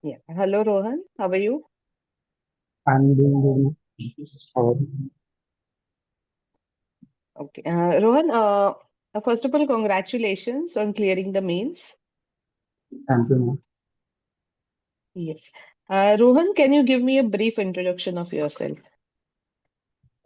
Yeah. Hello, Rohan. How are you? I'm doing good. How are you? Okay. Rohan, first of all, congratulations on clearing the mains. Thank you, ma'am. Yes. Rohan, can you give me a brief introduction of yourself?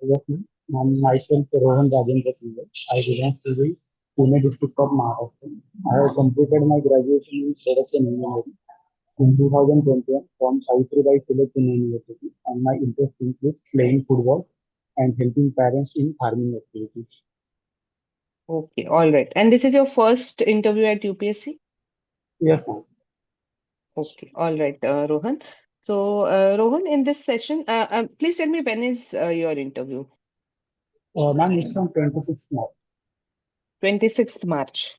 Yes, ma'am. Myself, Rohan Rajendra Pingal. I belong to the Pune district of Maharashtra. I have completed my graduation in production engineering in 2021 from Savitribai Phule Pune University, and my interest includes playing football and helping parents in farming activities. Okay. All right. And this is your first interview at UPSC? Yes, ma'am. Okay. All right, Rohan. So, Rohan, in this session, please tell me when is your interview? Ma'am, it's on 26th March. 26th March.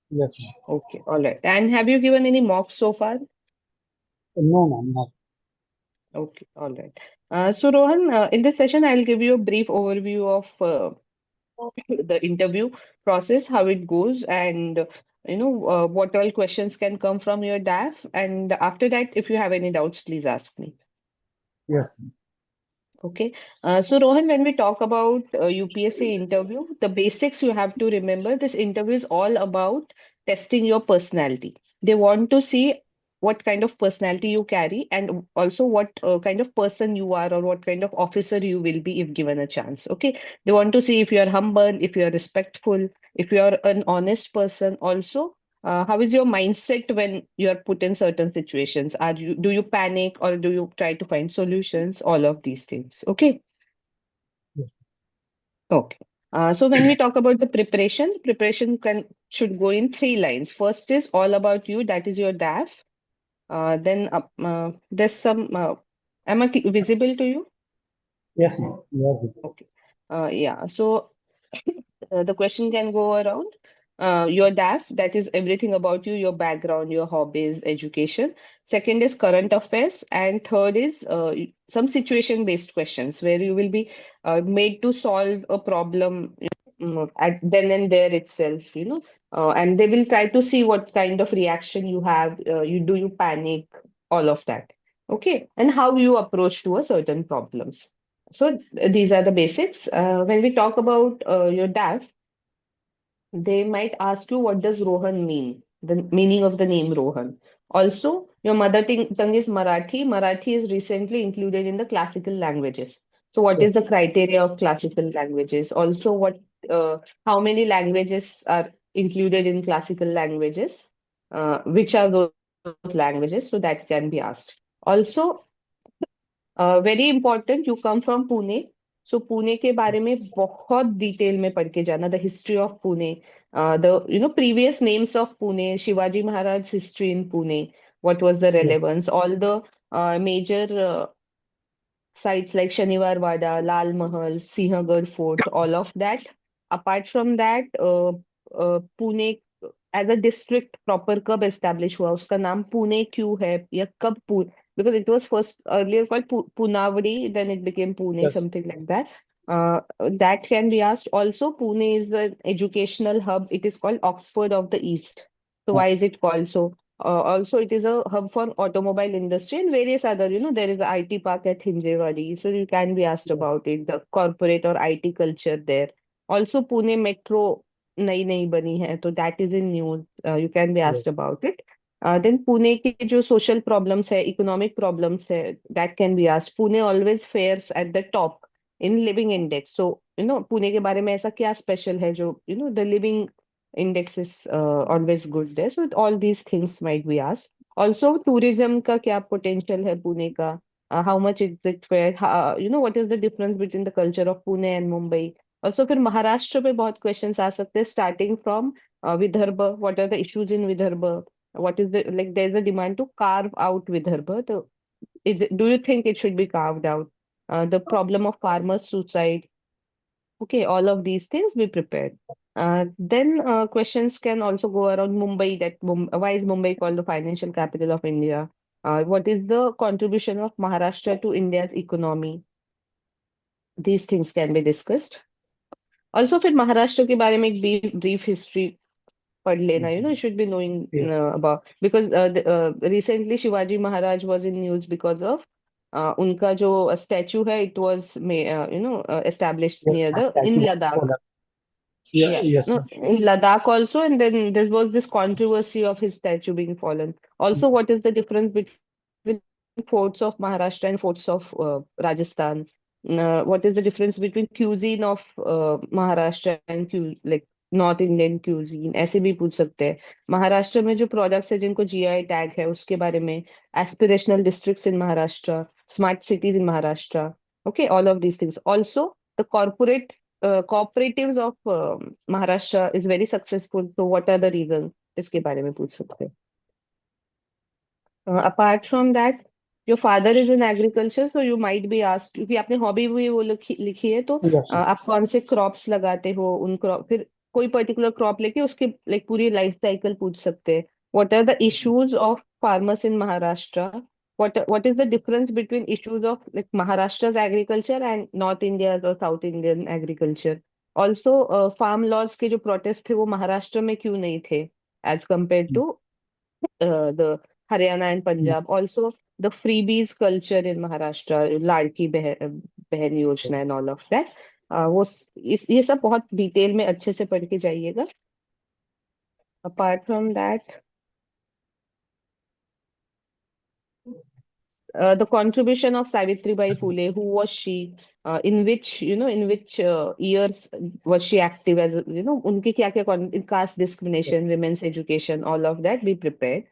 Yes, ma'am. Okay. All right. And have you given any mocks so far? No, ma'am, not. Okay. All right. So, Rohan, in this session, I'll give you a brief overview of the interview process, how it goes, and what all questions can come from your DAF. And after that, if you have any doubts, please ask me. Yes, ma'am. Okay. So Rohan, when we talk about UPSC interview, the basics you have to remember, this interview is all about testing your personality. They want to see what kind of personality you carry and also what kind of person you are or what kind of officer you will be if given a chance. Okay. They want to see if you are humble, if you are respectful, if you are an honest person. Also, how is your mindset when you are put in certain situations? Do you panic or do you try to find solutions? All of these things. Okay. Yes, Okay. So when we talk about the preparation can should go in three lines. First is all about you, that is your DAF. Then there's some. Am I visible to you? yes, ma'am. You are good. Okay. Yeah. So the question can go around your DAF, that is everything about you, your background, your hobbies, education. Second is current affairs. And third is some situation-based questions where you will be made to solve a problem at then and there itself, and they will try to see what kind of reaction you have. Do you panic? All of that. Okay. And how you approach to a certain problems. So these are the basics. When we talk about your DAF, they might ask you, what does Rohan mean? The meaning of the name Rohan. Also, your mother tongue is Marathi. Marathi is recently included in the classical languages. So, what is Yes, the criteria of classical languages? Also, how many languages are included in classical languages? Which are those languages? So that can be asked. Also, very important you come from Pune so Pune के बारे में बहुत detail में पढ़ के जाना the history of Pune the previous names of Pune Shivaji Maharaj history in Pune what was the yes, relevance all the major sites like Shaniwar Wada, Lal Mahal, Sinhagad Fort, all of that. Apart from that, Pune as a district proper कब establish हुआ उसका नाम पुणे क्यों है या कब Pune because it was first earlier called Punavadi, then it became Pune, yes, something like that. That can be asked. Also, Pune is the educational hub. It is called Oxford of the East. So why is it called so? Also, it is a hub for automobile industry and various other, there is the IT park at Hinjewadi. So you can be asked yes, about it, the corporate or IT culture there. Also, Pune Metro नई बनी है, तो that is in news. You can be yes, asked about it. Then Pune के जो social problems है, economic problems है, that can be asked. Pune always fares at the top in living index. So, Pune के बारे में ऐसा क्या special है जो, the living index is always good there. So all these things might be asked. Also, tourism का क्या potential है पुणे का? How much is it fair? What is the difference between the culture of Pune and Mumbai? Also, फिर महाराष्ट्र पे बहुत questions आ सकते हैं, starting from Vidarbha. What are the issues in Vidarbha? What is the like? There's a demand to carve out Vidarbha. So, do you think it should be carved out? The problem of farmers' suicide. Okay, all of these things be prepared. Then questions can also go around Mumbai. Why is Mumbai called the financial capital of India? What is the contribution of Maharashtra to India's economy? These things can be discussed. Also, फिर महाराष्ट्र के बारे में एक brief history पढ़ लेना, you should be knowing Yes. about, because recently Shivaji Maharaj was in news because of उनका जो statue है, it was established Yes. near the in Statue of Ladakh. Polar. Yeah. Yeah, Yes, no, ma'am. in Ladakh also, and then there was this controversy of his statue being fallen. Also, what is the difference between forts of Maharashtra and forts of Rajasthan? What is the difference between cuisine of Maharashtra and like North Indian cuisine? ऐसे भी पूछ सकते हैं। महाराष्ट्र में जो products है जिनको GI tag है उसके बारे में, aspirational districts in Maharashtra, smart cities in Maharashtra, okay, all of these things. Also, the corporate cooperatives of Maharashtra is very successful. So what are the reasons? इसके बारे में पूछ सकते हैं। Apart from that, your father is in agriculture, so you might be asked, क्योंकि आपने hobby भी वो लिखी है, तो Yes, ma'am. आप कौन से क्रॉप्स लगाते हो, उन क्रॉप, फिर कोई पर्टिकुलर क्रॉप लेके उसके लाइक पूरी लाइफ साइकिल पूछ सकते हैं। What are the issues of farmers in Maharashtra? what is the difference between issues of like Maharashtra's agriculture and North India's or South Indian agriculture? Also, farm laws के जो protest थे वो महाराष्ट्र में क्यों नहीं थे as compared to the Haryana and Punjab? Also, the freebies culture in Maharashtra, लाड़की बहन योजना and all of that. ये सब बहुत डिटेल में अच्छे से पढ़ के जाइएगा। Apart from that, the contribution of Savitri Bai Phule, who was she? In which, years was she active as, उनके क्या क्या caste discrimination, women's education, all of that, be prepared.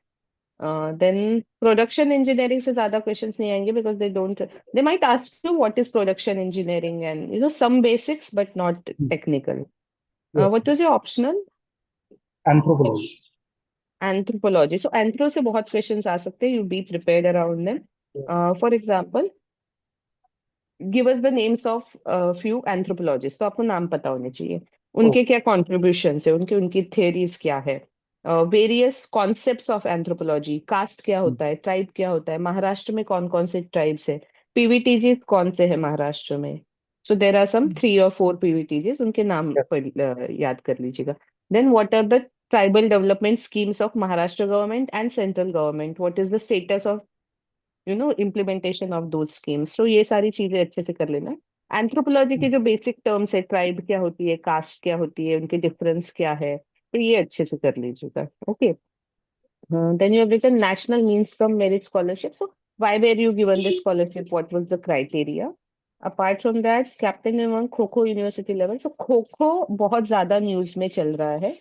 Then production engineering से ज्यादा questions नहीं आएंगे because they might ask you what is production engineering and, some basics, but not technical. Yes. What was your optional? Anthropology. Anthropology. So anthro से बहुत questions आ सकते हैं, you be prepared around them. For example, give us the names of few anthropologists. तो आपको नाम पता होने चाहिए, उनके क्या contributions है, उनकी theories क्या है, various concepts of anthropology, caste क्या होता है, tribe क्या होता है, महाराष्ट्र में कौन कौन से tribes है, पीवीटीजी कौन से है महाराष्ट्र में. So there are some 3 or 4 PVTGs, उनके नाम याद कर लीजिएगा. Then what are the tribal development schemes of Maharashtra government and central government? What is the status of implementation of those schemes? So ये सारी चीजें अच्छे से कर लेना. एंथ्रोपोलॉजी के जो बेसिक टर्म्स है, ट्राइब क्या होती है, कास्ट क्या होती है, उनके डिफरेंस क्या है, तो ये अच्छे से कर लीजिएगा. Okay. Then you have written national means from merit scholarship. So why were you given this scholarship? What was the criteria? Apart from that, captain among kho kho university level. So kho kho बहुत ज्यादा न्यूज में चल रहा है,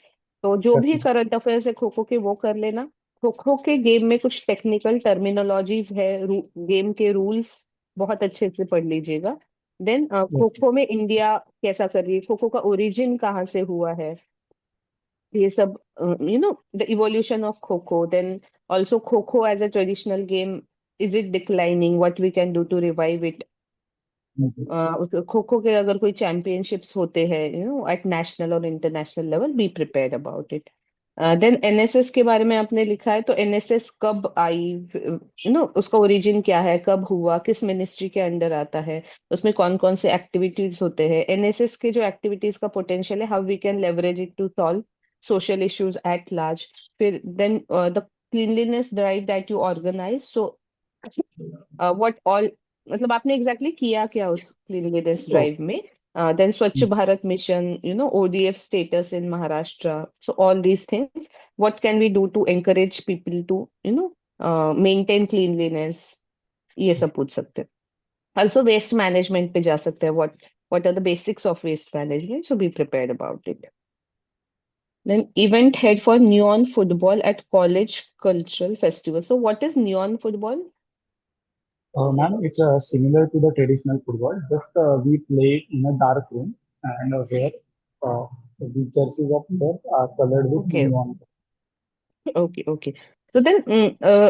तो जो Yes, भी ma'am. Current affairs है खो-खो के वो कर लेना. खो-खो के गेम में कुछ टेक्निकल टर्मिनोलॉजीज है, गेम के रूल्स बहुत अच्छे से पढ़ लीजिएगा. देन Yes, खो-खो में इंडिया कैसा कर रही है, खो-खो का ओरिजिन कहाँ से हुआ है, ये सब, the evolution of Kho-Kho. Then also Kho-Kho as a traditional game, is it declining? What we can do to revive it? Kho-kho के अगर कोई चैंपियनशिप्स होते हैं, एट नेशनल और international level, be prepared about it. Then NSS के बारे में आपने लिखा है, तो एनएसएस कब आई, उसका ओरिजिन क्या है, कब हुआ, किस मिनिस्ट्री के अंडर आता है, उसमें कौन कौन से एक्टिविटीज होते हैं, एनएसएस के जो एक्टिविटीज का पोटेंशियल है, how we can leverage it to solve social issues at large. फिर then the cleanliness drive that you organize. So what all, मतलब आपने exactly किया क्या उस cleanliness drive में. Then Swachh Bharat mission, ODF status in Maharashtra. So all these things, what can we do to encourage people to, maintain cleanliness? ये सब पूछ सकते हैं. Also waste management पे जा सकते हैं. What are the basics of waste management? So be prepared about it. Then event head for neon football at college cultural festival. So what is neon football? Ma'am, it's similar to the traditional football. Just we play in a dark room, and where the jerseys of players are colored with Okay, neon. okay. So then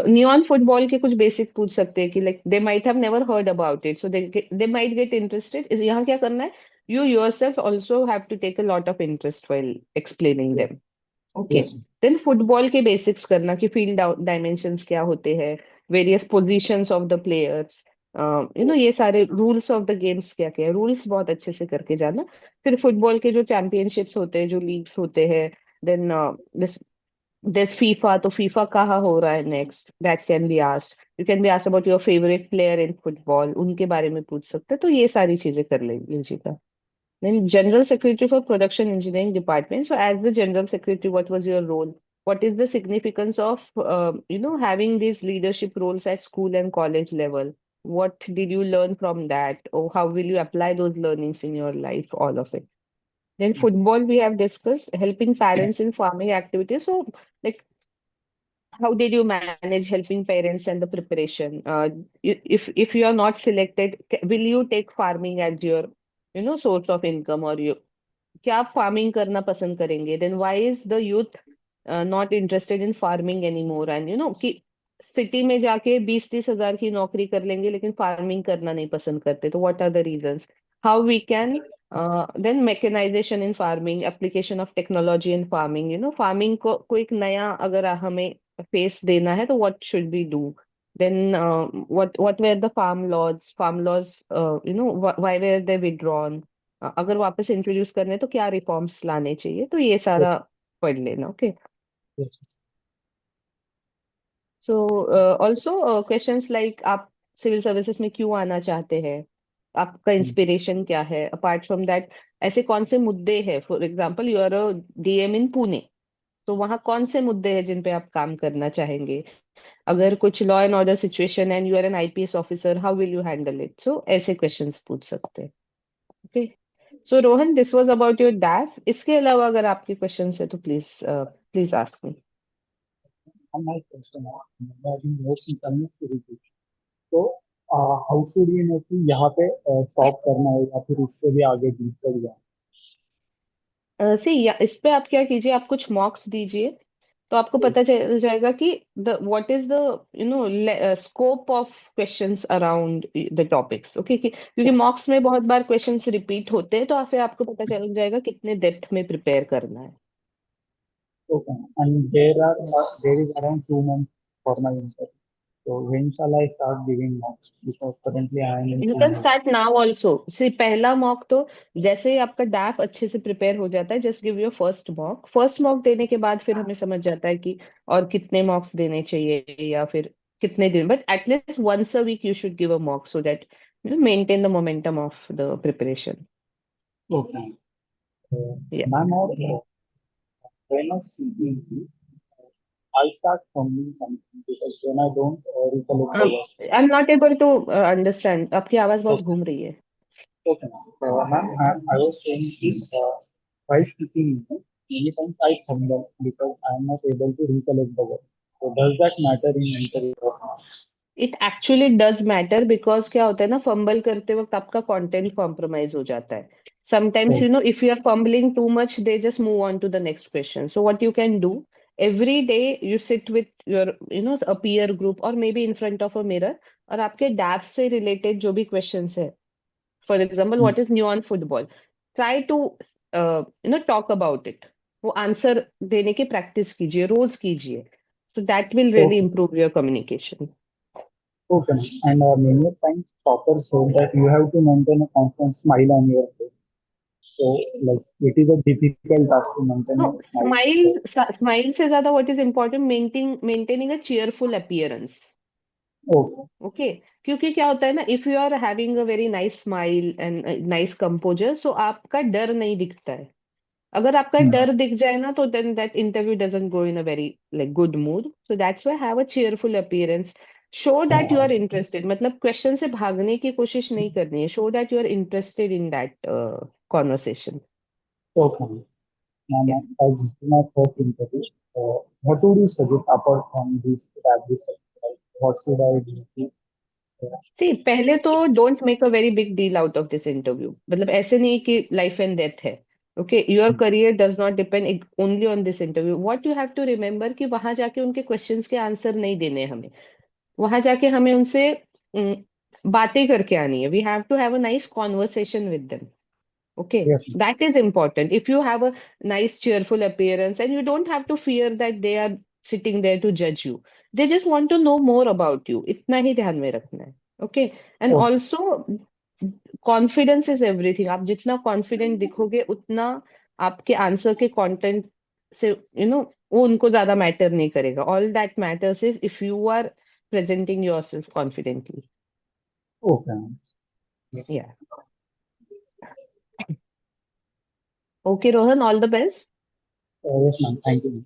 neon football के कुछ basic पूछ सकते हैं कि like they might have never heard about it, so they might get interested. इस यहाँ क्या करना है? You yourself also have to take a lot of interest while explaining Yes, them. Okay. yes, then football के basics करना कि field dimensions क्या होते हैं, various positions of the players, ये सारे रूल्स ऑफ द गेम्स क्या क्या है, रूल्स बहुत अच्छे से करके जाना. फिर फुटबॉल के जो चैंपियनशिप्स होते हैं, जो लीग्स होते हैं, Then there's FIFA, तो FIFA कहाँ हो रहा है next? That can be asked. You can be asked about your favorite player in football. उनके बारे में पूछ सकते हैं, तो ये सारी चीजें कर लीजिएगा. Then General Secretary for Production Engineering Department. So as the General Secretary, what was your role? What is the significance of having these leadership roles at school and college level? What did you learn from that? Or how will you apply those learnings in your life? All of it. Then football we have discussed, helping parents in farming activities. So like how did you manage helping parents and the preparation? If you are not selected, will you take farming as your source of income, or you क्या आप farming करना पसंद करेंगे? Then why is the youth not interested in farming any more? And कि city में जाके 20-30 हजार की नौकरी कर लेंगे लेकिन फार्मिंग करना नहीं पसंद करते, तो what are the reasons? How we can then mechanisation in farming, application of technology in farming, farming को एक नया अगर हमें फेस देना है तो what should we do? then what were the farm laws, why were they withdrawn? अगर वापस इंट्रोड्यूस करने हैं तो क्या रिफॉर्म्स लाने चाहिए, तो ये सारा पढ़ लेना. Okay. Yes. So also questions like आप सिविल सर्विसेज में क्यों आना चाहते हैं, आपका इंस्पिरेशन क्या है, अपार्ट फ्रॉम दैट ऐसे कौन से मुद्दे हैं? For example you are a DM in Pune, तो वहाँ कौन से मुद्दे हैं जिन पे आप काम करना चाहेंगे? अगर कुछ law and order situation and you are an IPS officer, how will you handle it? So ऐसे क्वेश्चंस पूछ सकते हैं. Okay. So Rohan, this was about your DAF. इसके अलावा अगर आपके क्वेश्चंस है तो please ask me. And my question है, regarding notes निकालने से रिलेटेड. तो हाउ शुड यू नो कि यहाँ पे स्टॉप करना है या फिर इससे भी आगे डीप कर जाए? सी इस पे आप क्या कीजिए, आप कुछ मॉक्स दीजिए, तो आपको पता चल जाएगा कि the what is the scope of questions around the topics. Okay, क्योंकि मॉक्स में बहुत बार क्वेश्चंस रिपीट होते हैं, तो फिर आपको पता चल जाएगा कितने डेप्थ में प्रिपेयर करना है. Okay. And there is around 2 months for my interview. So when shall I start giving marks? Because currently I am in you can 2 months. Start now also. See पहला मॉक तो जैसे ही आपका डैफ अच्छे से prepare हो जाता है, just give your first mock देने के बाद फिर हमें समझ जाता है कि और कितने मॉक्स देने चाहिए, या फिर कितने दिन, but at least once a week you should give a mock so that maintain the momentum of the preparation. Okay. Ma'am, or when I see I start fumbling something because when I don't recollect the word. I am not able to understand, आपकी आवाज बहुत Okay, घूम रही है. okay, ma'am. Ma'am, I was saying this, while speaking, many times I fumble because I am not able to recollect the word. So does that matter in interview or not? It actually does matter, because क्या होता है ना, fumble करते वक्त आपका content compromise हो जाता है. Sometimes Oh, if you are fumbling too much, they just move on to the next question. So what you can do, every day you sit with your a peer group और maybe in front of a mirror, और आपके DAF से related जो भी questions है, for example mm, what is new on football, try to talk about it. वो answer देने की प्रैक्टिस कीजिए, रोज कीजिए. So that will really okay, improve your communication. okay, ma'am. And many times toppers said that you have to maintain a constant smile on your face. So like it is a difficult task to maintain No, a smile. smile से ज्यादा what is important, maintaining a cheerful appearance. Okay. Okay. क्योंकि क्या होता है ना, if you are having a very nice smile and nice composure, so आपका डर नहीं दिखता है. अगर आपका Mm. डर दिख जाए ना, तो then that interview doesn't go in a very like good mood. So that's why have a cheerful appearance. Show that you are interested, मतलब क्वेश्चन से भागने की कोशिश नहीं करनी है. Show that you are interested in that conversation. Okay. Now, ma'am, as my first interview, what would you suggest apart from this establish? Like, what should I do? See पहले तो don't make a very big deal out of this interview. मतलब ऐसे नहीं कि life and death है. Okay, your career does not depend only on this interview. What you have to remember कि वहां जाके उनके क्वेश्चंस के आंसर नहीं देने हैं हमें. वहां जाके हमें उनसे उम, बातें करके आनी है. We have to have a nice conversation with them. Okay, Yes. that is important. If you have a nice, cheerful appearance, and you don't have to fear that they are sitting there to judge you, they just want to know more about you. इतना ही ध्यान में रखना है. Okay, and Okay. also confidence is everything. आप जितना confident दिखोगे, उतना आपके answer के कंटेंट से वो उनको ज्यादा मैटर नहीं करेगा. All that matters is if you are presenting yourself confidently. Okay ma'am. या okay Rohan, all the best. Yes ma'am, thank you.